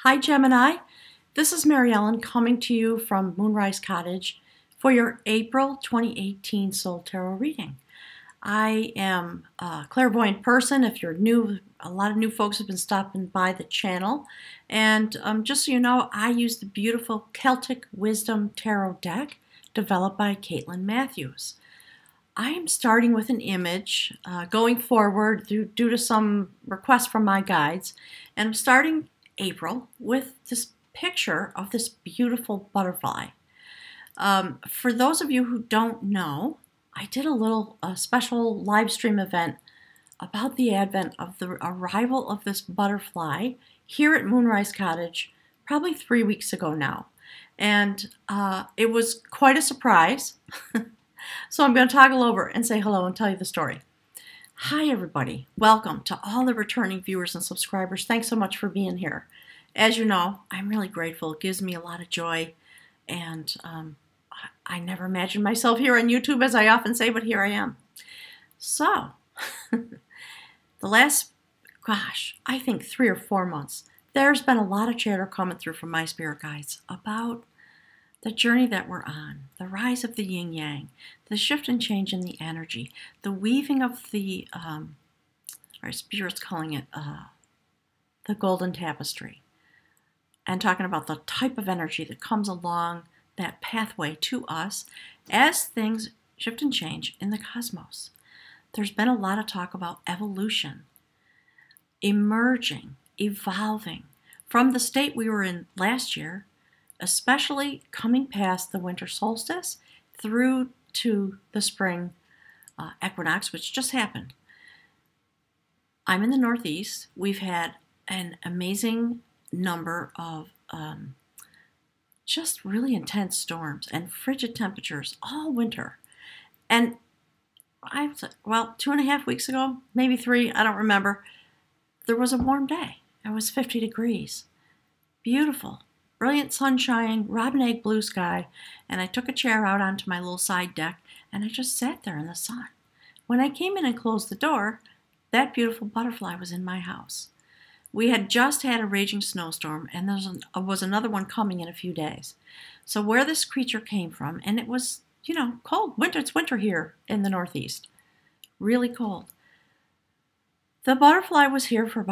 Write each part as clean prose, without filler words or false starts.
Hi Gemini, this is Mary Ellen coming to you from Moonrise Cottage for your April 2018 Soul Tarot reading. I am a clairvoyant person. If you're new, a lot of new folks have been stopping by the channel. And just so you know, I use the beautiful Celtic Wisdom Tarot deck developed by Caitlin Matthews. I am starting with an image going forward due to some requests from my guides, and I'm starting April with this picture of this beautiful butterfly. For those of you who don't know, I did a little special live stream event about the advent of the arrival of this butterfly here at Moonrise Cottage probably 3 weeks ago now. And it was quite a surprise. So I'm going to toggle over and say hello and tell you the story. Hi everybody, welcome to all the returning viewers and subscribers. Thanks so much for being here. As you know, I'm really grateful. It gives me a lot of joy, and I never imagined myself here on YouTube, as I often say, but here I am. So, the last, I think 3 or 4 months, there's been a lot of chatter coming through from my spirit guides about the journey that we're on, the rise of the yin-yang, the shift and change in the energy, the weaving of the, our spirit's calling it the golden tapestry, and talking about the type of energy that comes along that pathway to us as things shift and change in the cosmos. There's been a lot of talk about evolution, emerging, evolving from the state we were in last year, especially coming past the winter solstice through to the spring equinox, which just happened. I'm in the Northeast. We've had an amazing number of just really intense storms and frigid temperatures all winter. And well, 2.5 weeks ago, maybe 3, I don't remember, there was a warm day. It was 50 degrees. Beautiful. Brilliant sunshine, robin egg blue sky, and I took a chair out onto my little side deck, and I just sat there in the sun. When I came in and closed the door, that beautiful butterfly was in my house. We had just had a raging snowstorm, and there was another one coming in a few days. So where this creature came from, and it was, you know, cold. It's winter here in the Northeast. Really cold. The butterfly was here for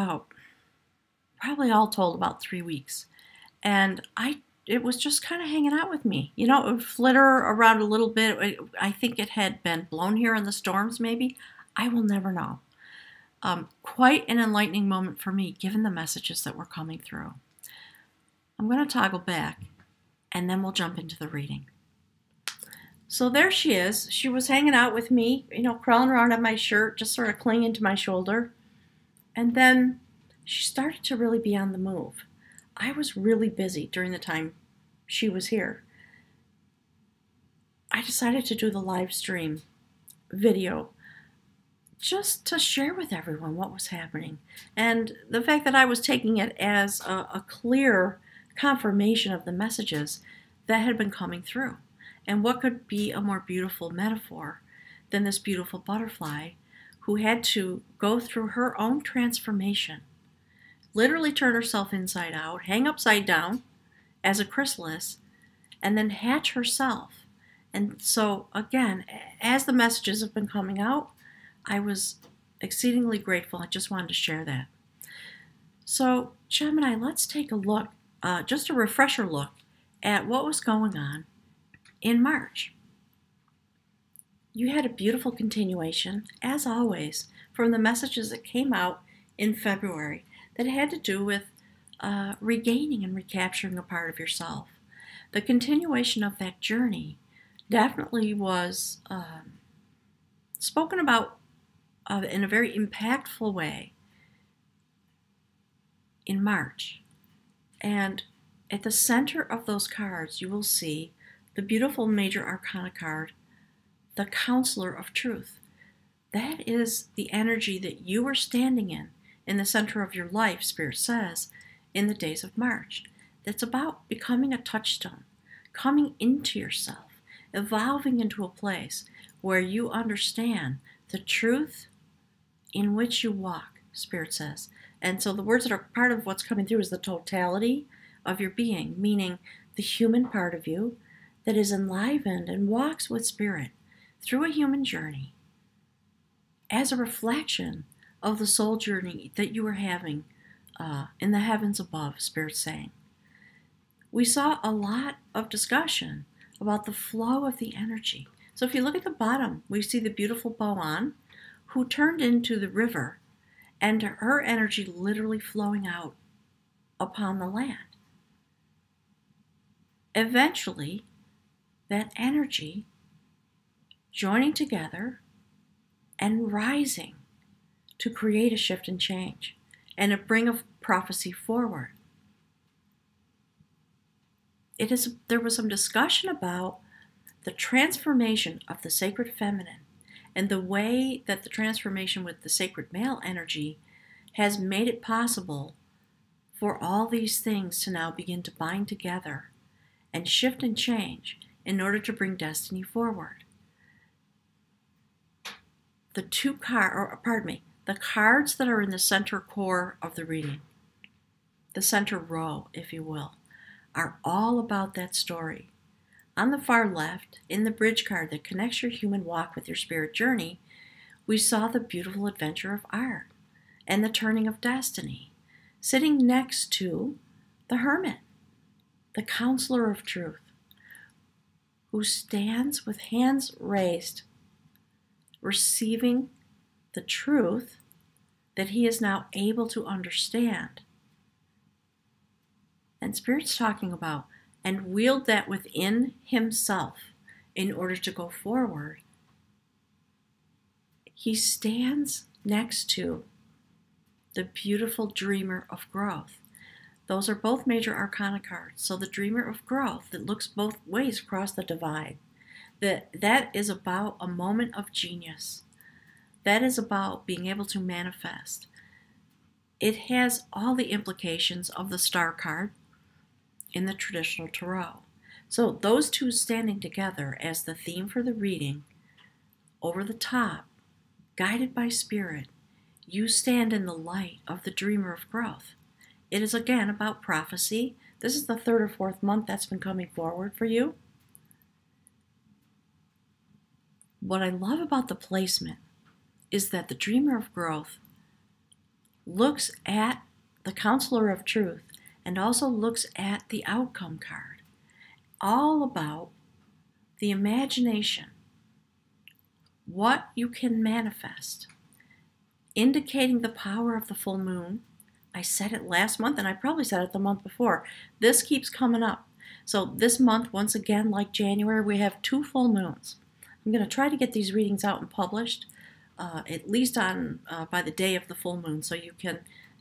probably all told, about 3 weeks. And it was just kind of hanging out with me. You know, it would flitter around a little bit. I think it had been blown here in the storms, maybe. I will never know. Quite an enlightening moment for me, given the messages that were coming through. I'm going to toggle back, and then we'll jump into the reading. So there she is. She was hanging out with me, you know, crawling around on my shirt, just sort of clinging to my shoulder. And then she started to really be on the move. I was really busy during the time she was here. I decided to do the live stream video just to share with everyone what was happening. And the fact that I was taking it as a clear confirmation of the messages that had been coming through. And what could be a more beautiful metaphor than this beautiful butterfly who had to go through her own transformation, literally turn herself inside out, hang upside down as a chrysalis, and then hatch herself. And so, again, as the messages have been coming out, I was exceedingly grateful. I just wanted to share that. So, Gemini, let's take a look, just a refresher look, at what was going on in March. You had a beautiful continuation, as always, from the messages that came out in February that had to do with regaining and recapturing a part of yourself. The continuation of that journey definitely was spoken about in a very impactful way in March. And at the center of those cards, you will see the beautiful Major Arcana card, the Counselor of Truth. That is the energy that you are standing in the center of your life, Spirit says, in the days of March. That's about becoming a touchstone, coming into yourself, evolving into a place where you understand the truth in which you walk, Spirit says, And so the words that are part of what's coming through is the totality of your being, meaning the human part of you that is enlivened and walks with spirit through a human journey as a reflection of the soul journey that you are having in the heavens above, Spirit's saying. We saw a lot of discussion about the flow of the energy. So if you look at the bottom, we see the beautiful Boan who turned into the river and her energy literally flowing out upon the land. Eventually, that energy joining together and rising to create a shift and change and to bring a prophecy forward. There was some discussion about the transformation of the sacred feminine and the way that the transformation with the sacred male energy has made it possible for all these things to now begin to bind together and shift and change in order to bring destiny forward. The cards that are in the center core of the reading, the center row, if you will, are all about that story. On the far left, in the bridge card that connects your human walk with your spirit journey, we saw the beautiful adventure of art and the turning of destiny, sitting next to the hermit, the counselor of truth, who stands with hands raised, receiving the truth that he is now able to understand. And Spirit's talking about, and wield that within himself in order to go forward. He stands next to the beautiful dreamer of growth. Those are both major arcana cards. So the dreamer of growth that looks both ways across the divide. That is about a moment of genius. That is about being able to manifest. It has all the implications of the star card in the traditional tarot. So those two standing together as the theme for the reading, over the top, guided by spirit, you stand in the light of the dreamer of growth. It is again about prophecy. This is the third or fourth month that's been coming forward for you. What I love about the placement is that the dreamer of growth looks at the counselor of truth and also looks at the outcome card, all about the imagination, what you can manifest, indicating the power of the full moon. I said it last month, and I probably said it the month before. This keeps coming up. So this month, once again, like January, we have 2 full moons. I'm going to try to get these readings out and published, at least on by the day of the full moon, so you can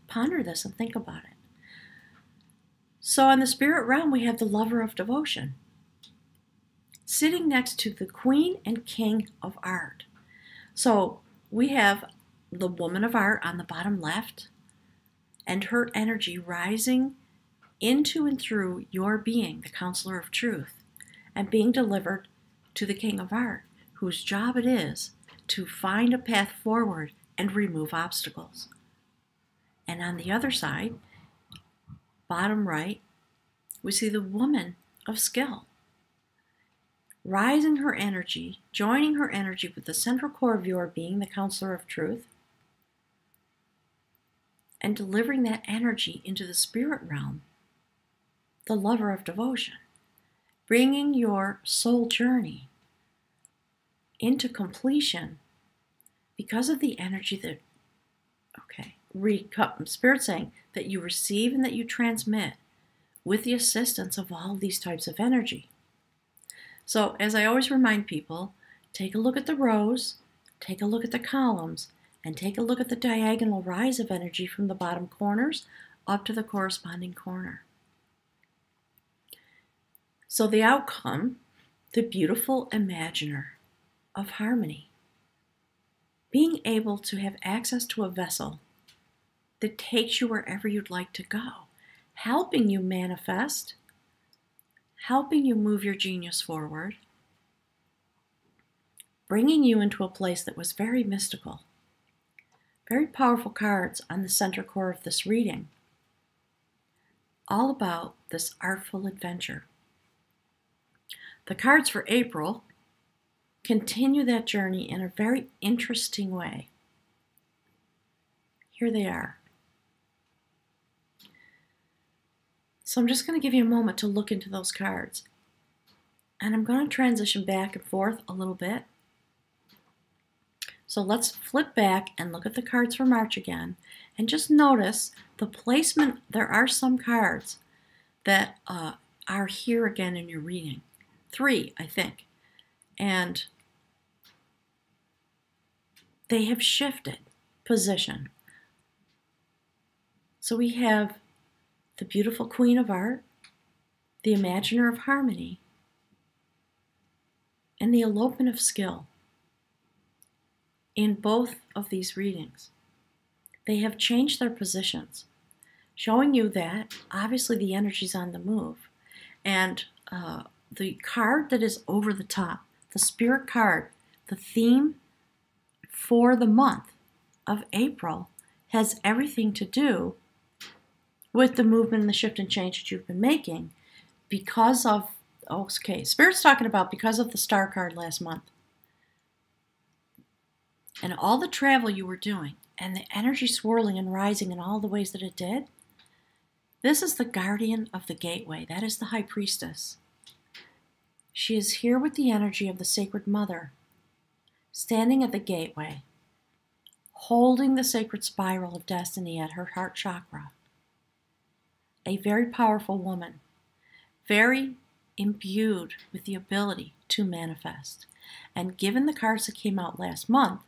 ponder this and think about it. So in the spirit realm, we have the lover of devotion, sitting next to the queen and king of art. So we have the woman of art on the bottom left, and her energy rising into and through your being, the counselor of truth, and being delivered to the king of art, whose job it is to find a path forward and remove obstacles. And on the other side, bottom right, we see the woman of skill, rising her energy, joining her energy with the central core of your being, the counselor of truth, and delivering that energy into the spirit realm, the lover of devotion, bringing your soul journey into completion because of the energy that, Spirit saying that you receive and that you transmit with the assistance of all these types of energy. So as I always remind people, take a look at the rows, take a look at the columns, and take a look at the diagonal rise of energy from the bottom corners up to the corresponding corner. So the outcome, the beautiful imaginer of harmony, being able to have access to a vessel that takes you wherever you'd like to go, helping you manifest, helping you move your genius forward, bringing you into a place that was very mystical, very powerful cards on the center core of this reading, all about this artful adventure. The cards for April continue that journey in a very interesting way. Here they are. So I'm just going to give you a moment to look into those cards. And I'm going to transition back and forth a little bit. So let's flip back and look at the cards for March again. And just notice the placement. There are some cards that are here again in your reading. 3, I think. And they have shifted position. So we have the beautiful Queen of Art, the Imaginer of Harmony, and the Elopement of Skill. In both of these readings, they have changed their positions, showing you that obviously the energy's on the move. And the card that is over the top, the Spirit card, the theme for the month of April has everything to do with the movement and the shift and change that you've been making because of, okay, Spirit's talking about because of the Star card last month. And all the travel you were doing and the energy swirling and rising in all the ways that it did, this is the guardian of the gateway. That is the High Priestess. She is here with the energy of the Sacred Mother, standing at the gateway, holding the sacred spiral of destiny at her heart chakra. A very powerful woman, very imbued with the ability to manifest. And given the cards that came out last month,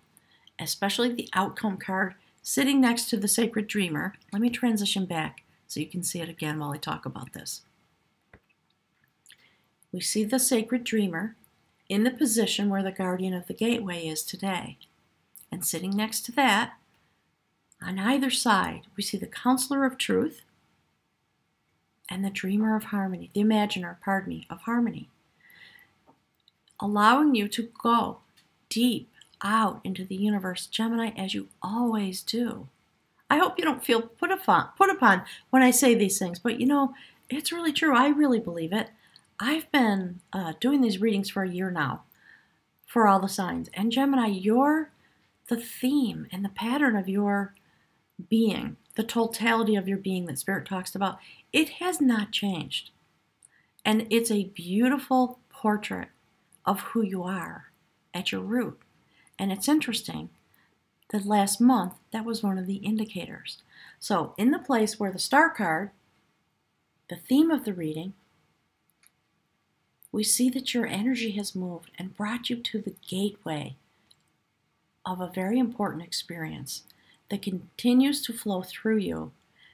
especially the outcome card sitting next to the Sacred Dreamer, let me transition back so you can see it again while I talk about this. We see the Sacred Dreamer in the position where the Guardian of the Gateway is today. And sitting next to that, on either side, we see the Counselor of Truth and the Dreamer of Harmony, the Imaginer, of Harmony, allowing you to go deep out into the universe, Gemini, as you always do. I hope you don't feel put upon when I say these things, but you know, it's really true. I really believe it. I've been doing these readings for a year now for all the signs. And Gemini, you're the theme and the pattern of your being, the totality of your being that Spirit talks about, it has not changed. And it's a beautiful portrait of who you are at your root. And it's interesting that last month, that was one of the indicators. So in the place where the Star card, the theme of the reading, we see that your energy has moved and brought you to the gateway of a very important experience that continues to flow through you,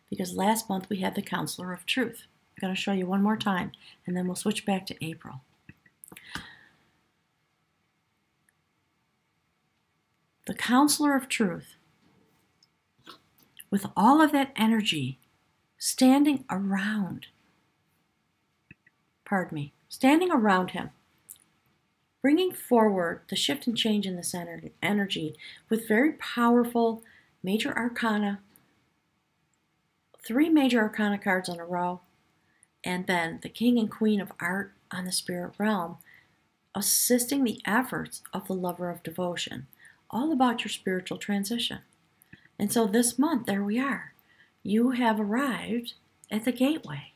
because last month we had the Counselor of Truth. I'm going to show you one more time, and then we'll switch back to April. The Counselor of Truth, with all of that energy standing around him, bringing forward the shift and change in this energy with very powerful major arcana, 3 major arcana cards in a row, and then the King and Queen of Art on the Spirit realm, assisting the efforts of the Lover of Devotion, all about your spiritual transition. And so this month, there we are. You have arrived at the gateway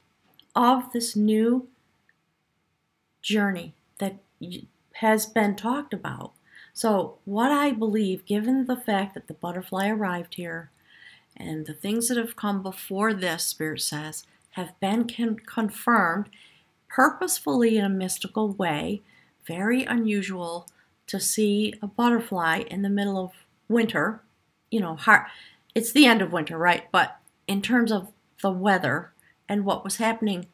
of this new journey that has been talked about. So what I believe, given the fact that the butterfly arrived here and the things that have come before this, Spirit says, have been confirmed purposefully in a mystical way, very unusual to see a butterfly in the middle of winter. You know, it's the end of winter, right? But in terms of the weather and what was happening,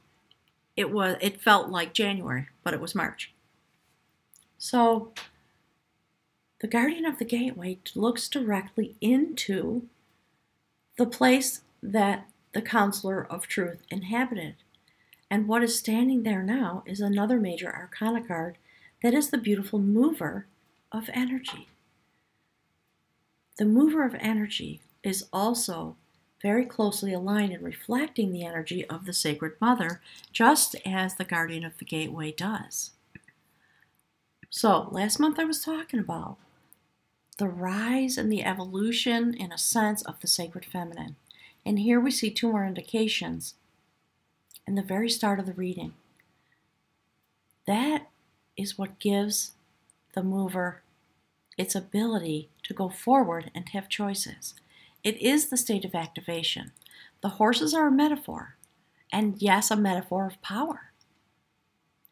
it felt like January, but it was March. So the Guardian of the Gateway looks directly into the place that the Counselor of Truth inhabited. And what is standing there now is another major arcana card that is the beautiful mover of energy. The mover of energy is also very closely aligned in reflecting the energy of the Sacred Mother, just as the guardian of the gateway does. So, last month I was talking about the rise and the evolution, in a sense, of the sacred feminine. And here we see two more indications in the very start of the reading. That is what gives the mover its ability to go forward and have choices. It is the state of activation. The horses are a metaphor, and yes, a metaphor of power.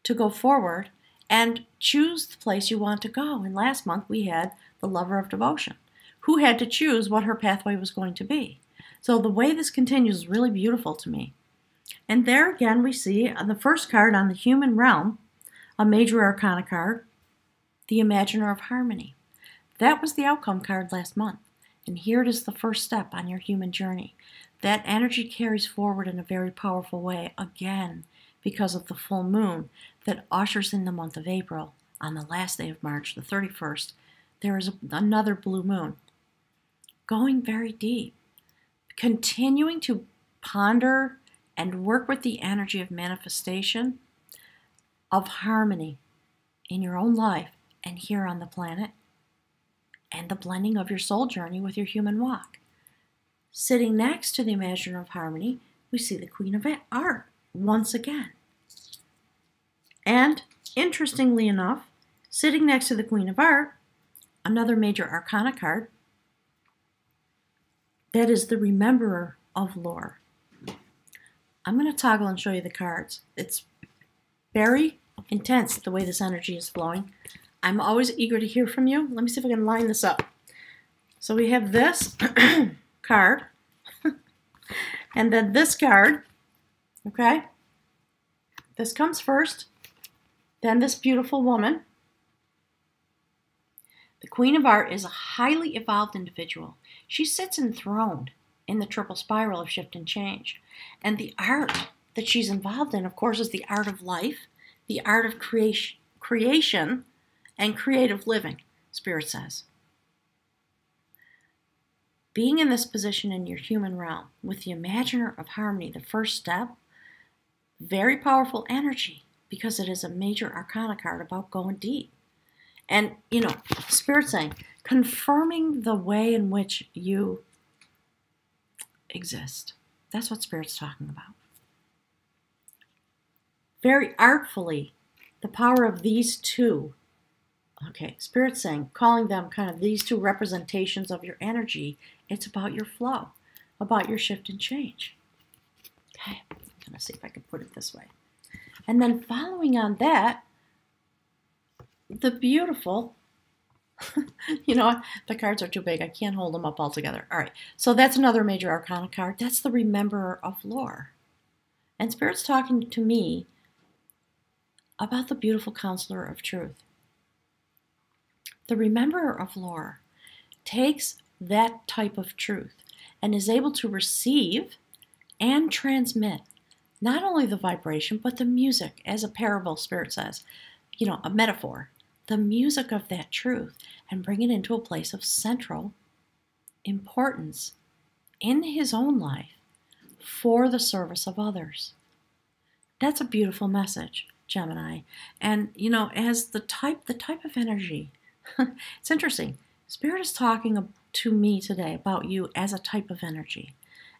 To go forward and choose the place you want to go. And last month we had the lover of devotion, who had to choose what her pathway was going to be. So the way this continues is really beautiful to me. And there again we see on the first card on the human realm, a major arcana card, the Imaginer of Harmony. That was the outcome card last month. And here it is, the first step on your human journey. That energy carries forward in a very powerful way, again, because of the full moon that ushers in the month of April. On the last day of March, the 31st, there is another blue moon. Going very deep. Continuing to ponder and work with the energy of manifestation, of harmony in your own life and here on the planet, and the blending of your soul journey with your human walk. Sitting next to the Imaginer of Harmony, we see the Queen of Art once again. And interestingly enough, sitting next to the Queen of Art, another major arcana card, that is the Rememberer of Lore. I'm going to toggle and show you the cards. It's very intense the way this energy is flowing. I'm always eager to hear from you. Let me see if I can line this up. So we have this card, and then this card, okay? This comes first, then this beautiful woman. The Queen of Art is a highly evolved individual. She sits enthroned in the triple spiral of shift and change. And the art that she's involved in, of course, is the art of life, the art of creation, and creative living, Spirit says. Being in this position in your human realm with the Imaginer of Harmony, the first step, very powerful energy because it is a major arcana card about going deep. And, Spirit saying, confirming the way in which you exist. That's what Spirit's talking about. Very artfully, the power of these two. Okay, Spirit's saying, calling them kind of these two representations of your energy. It's about your flow, about your shift and change. Okay, I'm going to see if I can put it this way. And then following on that, the beautiful, you know what, the cards are too big. I can't hold them up all together. All right, so that's another major arcana card. That's the Rememberer of Lore. And Spirit's talking to me about the beautiful Counselor of Truth. The Rememberer of Lore takes that type of truth and is able to receive and transmit not only the vibration, but the music, as a parable, Spirit says, a metaphor, the music of that truth, and bring it into a place of central importance in his own life for the service of others. That's a beautiful message, Gemini. And, as the type of energy, it's interesting. Spirit is talking to me today about you as a type of energy.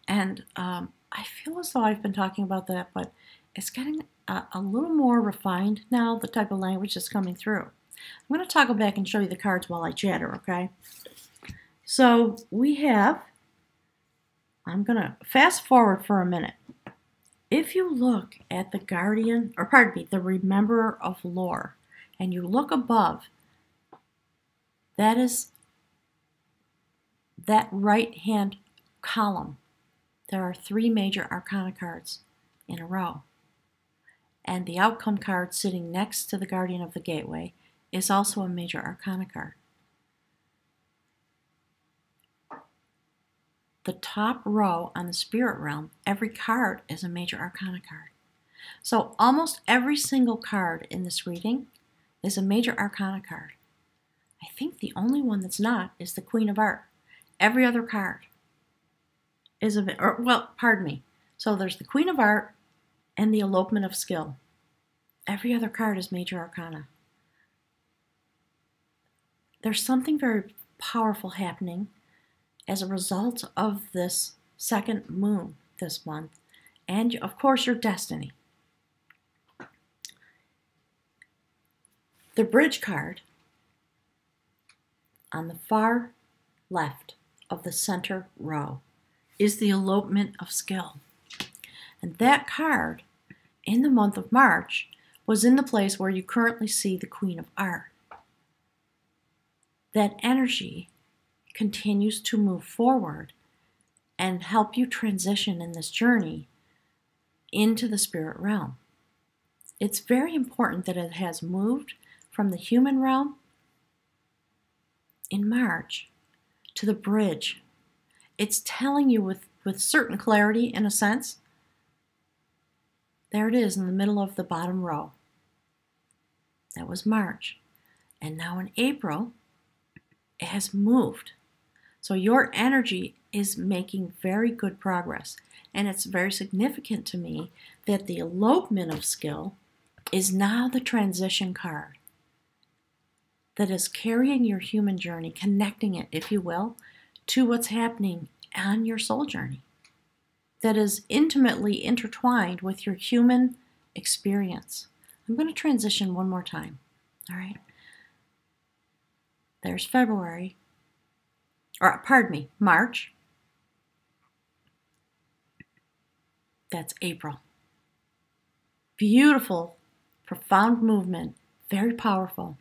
And I feel as though I've been talking about that, but it's getting a little more refined now, the type of language that's coming through. I'm going to toggle back and show you the cards while I chatter, okay? So we have, I'm going to fast forward for a minute. If you look at the the Rememberer of Lore, and you look above, that is that right-hand column. There are three major arcana cards in a row. And the outcome card sitting next to the Guardian of the Gateway is also a major arcana card. The top row on the spirit realm, every card is a major arcana card. So almost every single card in this reading is a major arcana card. I think the only one that's not is the Queen of Art. Every other card is pardon me. So there's the Queen of Art and the Elopement of Skill. Every other card is Major Arcana. There's something very powerful happening as a result of this second moon this month, and of course your destiny. The Bridge card on the far left of the center row is the Elopement of Skill. And that card in the month of March was in the place where you currently see the Queen of Art. That energy continues to move forward and help you transition in this journey into the spirit realm. It's very important that it has moved from the human realm in March to the bridge. It's telling you with certain clarity, in a sense. There it is in the middle of the bottom row. That was March. And now in April, it has moved. So your energy is making very good progress. And it's very significant to me that the Elopement of Skill is now the transition card that is carrying your human journey, connecting it, if you will, to what's happening on your soul journey. That is intimately intertwined with your human experience. I'm going to transition one more time. All right. There's February, or pardon me, March. That's April. Beautiful, profound movement, very powerful.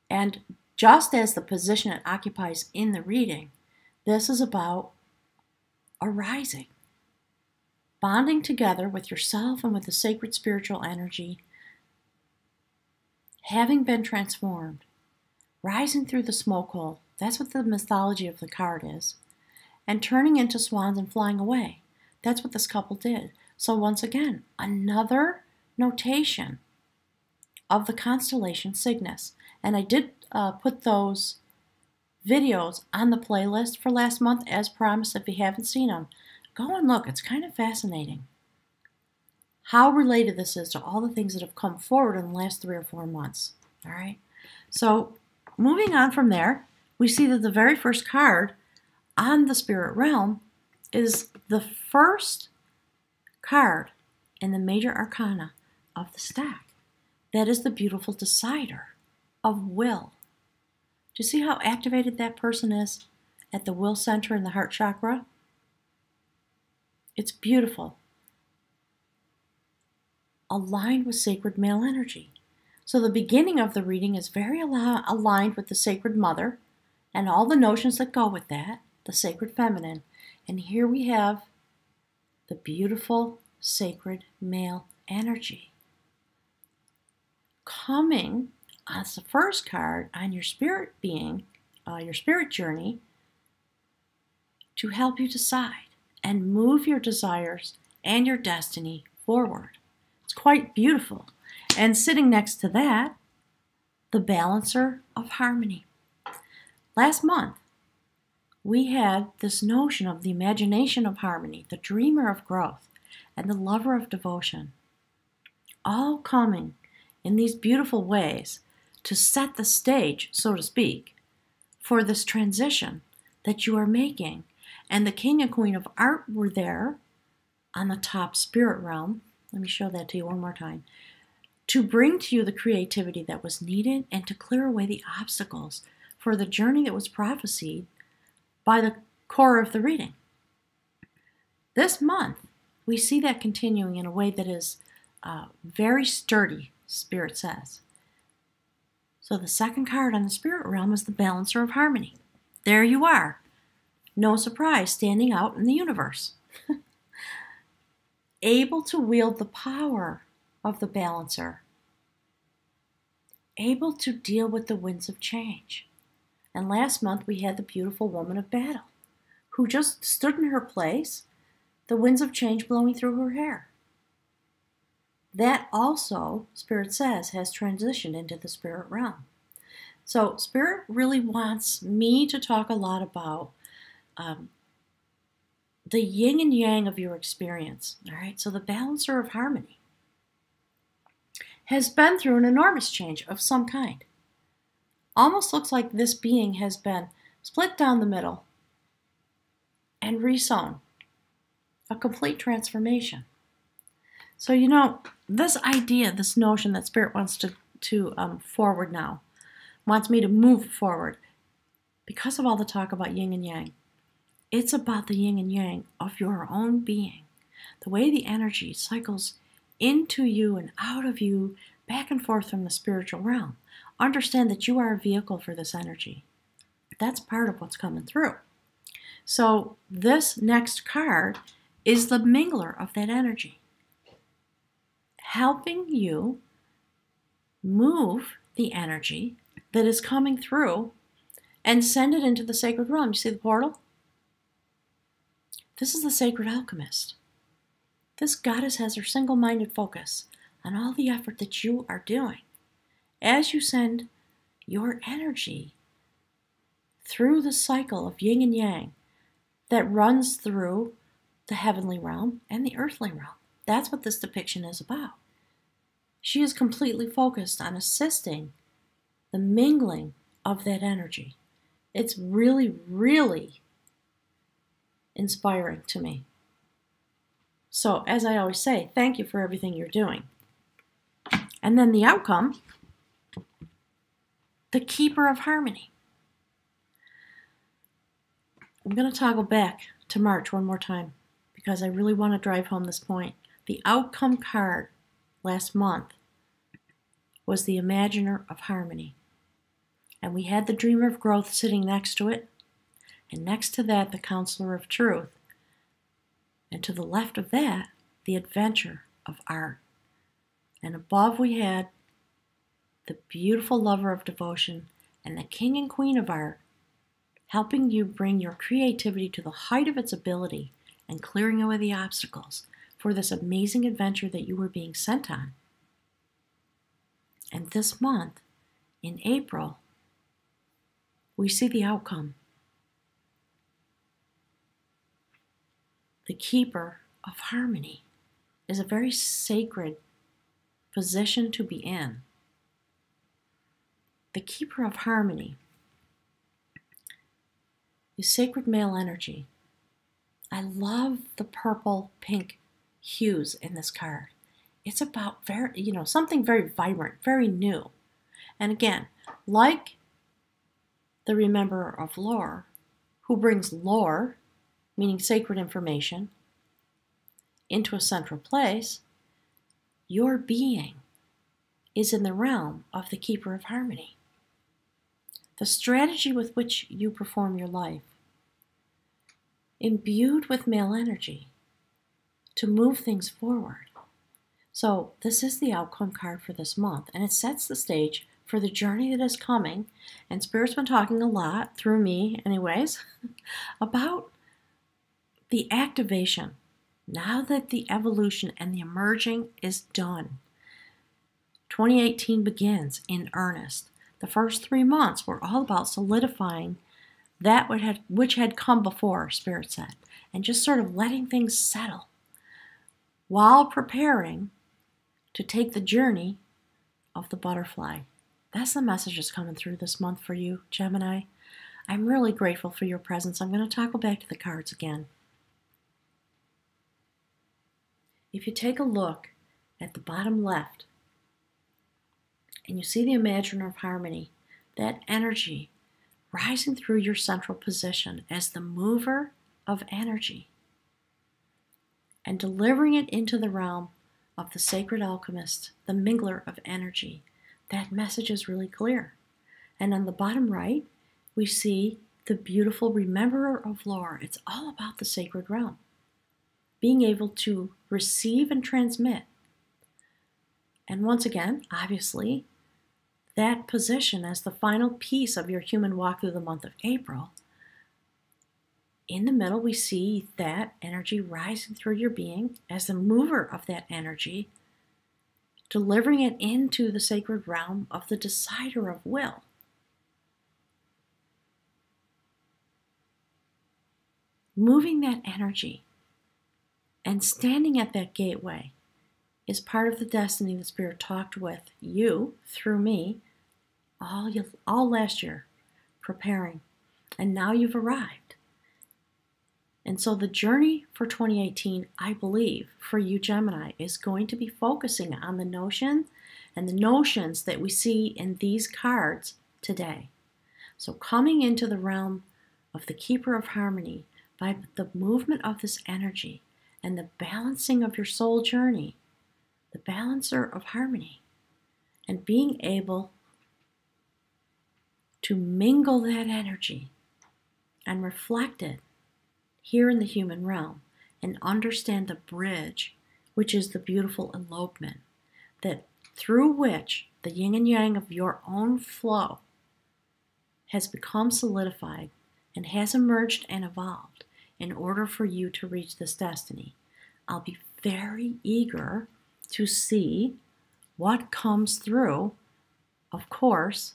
And just as the position it occupies in the reading, this is about arising, bonding together with yourself and with the sacred spiritual energy, having been transformed, rising through the smoke hole. That's what the mythology of the card is. And turning into swans and flying away. That's what this couple did. So once again, another notation of the constellation Cygnus. And I did put those videos on the playlist for last month as promised. If you haven't seen them, go and look. It's kind of fascinating how related this is to all the things that have come forward in the last 3 or 4 months. All right. So moving on from there, we see that the very first card on the spirit realm is the first card in the major arcana of the stack. That is the beautiful decider of will. Do you see how activated that person is at the will center in the heart chakra? It's beautiful. Aligned with sacred male energy. So the beginning of the reading is very aligned with the sacred mother and all the notions that go with that, the sacred feminine. And here we have the beautiful sacred male energy coming as the first card on your spirit being, your spirit journey, to help you decide and move your desires and your destiny forward. It's quite beautiful. And sitting next to that, the balancer of harmony. Last month, we had this notion of the imagination of harmony, the dreamer of growth, and the lover of devotion, all coming in these beautiful ways to set the stage, so to speak, for this transition that you are making. And the King and Queen of Art were there on the top spirit realm. Let me show that to you one more time. To bring to you the creativity that was needed and to clear away the obstacles for the journey that was prophesied by the core of the reading. This month, we see that continuing in a way that is very sturdy, Spirit says. So the second card on the spirit realm is the balancer of harmony. There you are. No surprise, standing out in the universe. Able to wield the power of the balancer. Able to deal with the winds of change. And last month we had the beautiful woman of battle who just stood in her place, the winds of change blowing through her hair. that also, Spirit says, has transitioned into the spirit realm. So Spirit really wants me to talk a lot about the yin and yang of your experience. All right, so the balancer of harmony has been through an enormous change of some kind. Almost looks like this being has been split down the middle and resewn. A complete transformation. So, this idea, this notion that Spirit wants to forward now, wants me to move forward because of all the talk about yin and yang. It's about the yin and yang of your own being. The way the energy cycles into you and out of you, back and forth from the spiritual realm. Understand that you are a vehicle for this energy. That's part of what's coming through. So this next card is the mingler of that energy, helping you move the energy that is coming through and send it into the sacred realm. You see the portal? This is the sacred alchemist. This goddess has her single-minded focus on all the effort that you are doing as you send your energy through the cycle of yin and yang that runs through the heavenly realm and the earthly realm. That's what this depiction is about. She is completely focused on assisting the mingling of that energy. It's really, really inspiring to me. So, as I always say, thank you for everything you're doing. And then the outcome, the keeper of harmony. I'm going to toggle back to March one more time because I really want to drive home this point. The outcome card last month was the Imaginer of Harmony. And we had the Dreamer of Growth sitting next to it. And next to that, the Counselor of Truth. And to the left of that, the Adventure of Art. And above we had the beautiful Lover of Devotion and the King and Queen of Art, helping you bring your creativity to the height of its ability and clearing away the obstacles for this amazing adventure that you were being sent on. And this month, in April, we see the outcome. The keeper of harmony is a very sacred position to be in. The keeper of harmony is sacred male energy. I love the purple, pink hues in this card. It's about something very vibrant, very new. And again, like the Rememberer of Lore, who brings lore, meaning sacred information, into a central place, your being is in the realm of the Keeper of Harmony. The strategy with which you perform your life, imbued with male energy to move things forward. So this is the outcome card for this month, and it sets the stage for the journey that is coming. And Spirit's been talking a lot, through me anyways, about the activation. Now that the evolution and the emerging is done, 2018 begins in earnest. The first 3 months were all about solidifying that which had come before, Spirit said, and just sort of letting things settle while preparing to take the journey of the butterfly. That's the message that's coming through this month for you, Gemini. I'm really grateful for your presence. I'm going to toggle back to the cards again. If you take a look at the bottom left and you see the Imaginer of Harmony, that energy rising through your central position as the mover of energy and delivering it into the realm of the sacred alchemist, the mingler of energy, that message is really clear. And on the bottom right, we see the beautiful Rememberer of Lore. It's all about the sacred realm, being able to receive and transmit. And once again, obviously, that position as the final piece of your human walk through the month of April, in the middle we see that energy rising through your being as the mover of that energy delivering it into the sacred realm of the decider of will. Moving that energy and standing at that gateway is part of the destiny the Spirit talked with you through me all last year, preparing. And now you've arrived. And so the journey for 2018, I believe, for you Gemini, is going to be focusing on the notion and the notions that we see in these cards today. So coming into the realm of the Keeper of Harmony by the movement of this energy and the balancing of your soul journey, the balancer of harmony, and being able to mingle that energy and reflect it here in the human realm and understand the bridge, which is the beautiful elopement, that through which the yin and yang of your own flow has become solidified and has emerged and evolved in order for you to reach this destiny. I'll be very eager to see what comes through, of course,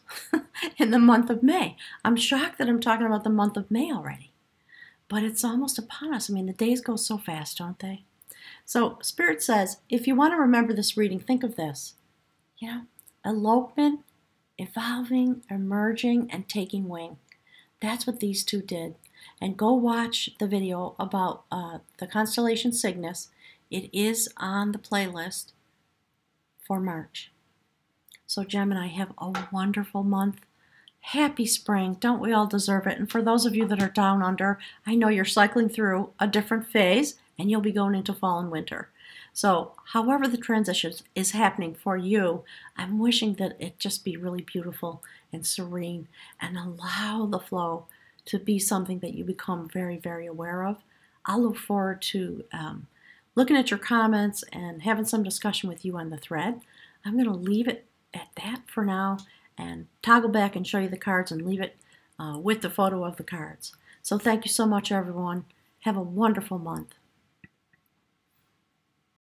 in the month of May. I'm shocked that I'm talking about the month of May already, but it's almost upon us. I mean, the days go so fast, don't they? So Spirit says, if you want to remember this reading, think of this. Elopement, evolving, emerging, and taking wing. That's what these two did. And go watch the video about the constellation Cygnus. It is on the playlist for March. So Gemini, have a wonderful month. Happy spring. Don't we all deserve it? And for those of you that are down under, I know you're cycling through a different phase and you'll be going into fall and winter. So however the transition is happening for you, I'm wishing that it just be really beautiful and serene and allow the flow to be something that you become very, very aware of. I'll look forward to looking at your comments and having some discussion with you on the thread. I'm going to leave it at that for now and toggle back and show you the cards and leave it with the photo of the cards. So thank you so much, everyone. Have a wonderful month.